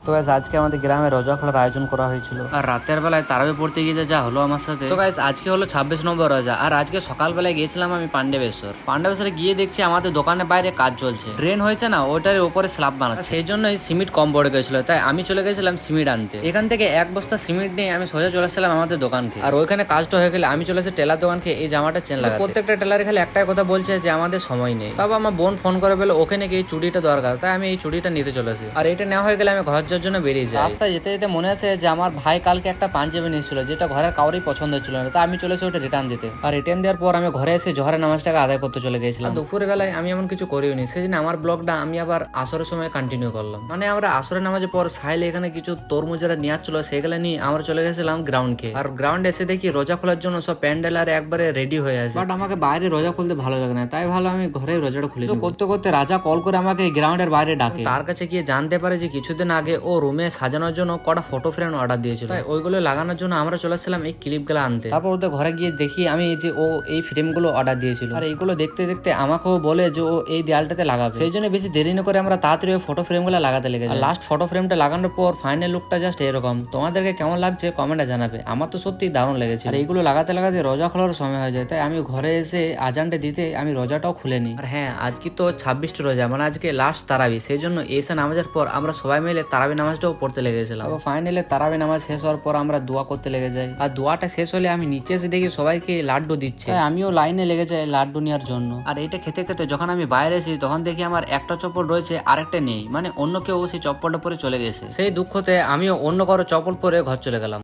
তো গাইস আজকে আমাদের গ্রামে রোজা খোলার আয়োজন করা হয়েছিল, আর রাতের বেলায় তারাবি পড়তে গিয়ে যা হলো আমার সাথে। তো গাইস আজকে হলো 26 নম্বর রোজা, আর আজকে সকালবেলায় গিয়েছিলাম আমি পান্ডবেশ্বরে গিয়ে দেখছি আমাদের দোকানের বাইরে কাজ চলছে। ড্রেন হয়েছে না, ওইটার উপরে স্ল্যাব বানাচ্ছে, সেই জন্য এই সিমেন্ট কম পড়ে গেছিল, তাই আমি চলে গেছিলাম সিমেন্ট আনতে। এখান থেকে এক বস্তা সিমেন্ট নিয়ে আমি সোজা চলে আসলাম আমাদের দোকানকে, আর ওইখানে কাজটা হয়ে গেলে আমি চলে আসি টেলার দোকানকে এই জামাটা চেন লাগাতে। প্রত্যেকটা টেলারে খালি একটাই কথা বলছে যে আমাদের সময় নেই। তবে আমার বোন ফোন করে বলে ওখানে এই চুড়িটা দরকার, তাই আমি এই চুড়িটা নিতে চলেছি। আর এটা নেওয়া হয়ে গেলে আমি ঘর যাওয়ার জন্য বেরিয়ে যাই। রাস্তায় যেতে যেতে মনে আছে যে আমার ভাই কালকে একটা পাঞ্জাবি নিয়েছিল, যেটা ঘরের কাউরই পছন্দ ছিল না, তাই আমি চলেছি ওটা রিটার্ন দিতে। আর রিটার্ন দেওয়ার পর আমি ঘরে এসে জোহরের নামাজটাকে আদায় করতে চলে গেছিলাম। দুপুরের বেলায় আমি এমন কিছু করিওনি, সেদিন আমার ব্লগটা আমি আবার আসরের সময় কন্টিনিউ করলাম। মানে আমরা আসরের নামাজের পর সাইলে এখানে কিছু তরমুজেরা নিয়ে আসছিল, সেগুলো নিয়ে আমরা চলে গেছিলাম গ্রাউন্ডকে। আর গ্রাউন্ডে এসে দেখি রোজা খোলার জন্য সব প্যান্ডেল আর একবারে রেডি হয়ে আছে, বাট আমাকে বাইরে রোজা খুলতে ভালো লাগে না, তাই ভালো আমি ঘরে রোজাটা খুলে। করতে করতে রাজা কল করে আমাকে গ্রাউন্ডের বাইরে ডাকে। তার কাছে গিয়ে জানতে পারে যে কিছুদিন আগে ও রুমে সাজানোর জন্য কটা ফটো ফ্রেম অর্ডার দিয়েছিল, তাই ওইগুলো লাগানোর জন্য আমরা চলে আসছিলাম এই ক্লিপ গুলো আনতে। তারপর ওদের ঘরে গিয়ে দেখি আমি যে ও এই ফ্রেম গুলো অর্ডার দিয়েছিল, আর এইগুলো দেখতে দেখতে আমাকেও বলে যে ও এই দেয়ালটাতে লাগাবে। সেই জন্য বেশি দেরি না করে আমরা তাড়াতাড়ি ওই ফটো ফ্রেম গুলো লাগাতে লেগেছি। লাস্ট ফটো ফ্রেমটা লাগানোর পর ফাইনাল লুকটা জাস্ট এরকম। তোমাদেরকে কেমন লাগছে কমেন্টে জানাবে, আমার তো সত্যি দারুণ লেগেছে। আর এইগুলো লাগাতে লাগাতে রোজা খোলার সময় হয়ে যায়, তাই আমি ঘরে এসে আজানটা দিতে আমি রোজাটাও খুলে নিই। আর হ্যাঁ, আজকে তো 26টা রোজা, মানে আজকে লাস্ট তারাবি, সেই জন্য এসে নামাজের পর আমরা সবাই মিলে তারাবি নামাজটাও পড়তে লেগেছিলাম। ফাইনালি তারাবি নামাজ শেষ হওয়ার পর আমরা দোয়া করতে লেগে যাই, আর দোয়াটা শেষ হলে আমি নিচে এসে দেখি সবাইকে লাড্ডু দিচ্ছে, আমিও লাইনে লেগে যাই লাড্ডু নেওয়ার জন্য। আর এটা খেতে খেতে যখন আমি বাইরে এসেছি তখন দেখি আমার একটা চপ্পল রয়েছে আরেকটা নেই, মানে অন্য কেউ সেই চপ্পলটা পরে চলে গেছে। সেই দুঃখতে আমিও অন্য কারো চপ্পল পরে ঘর চলে গেলাম।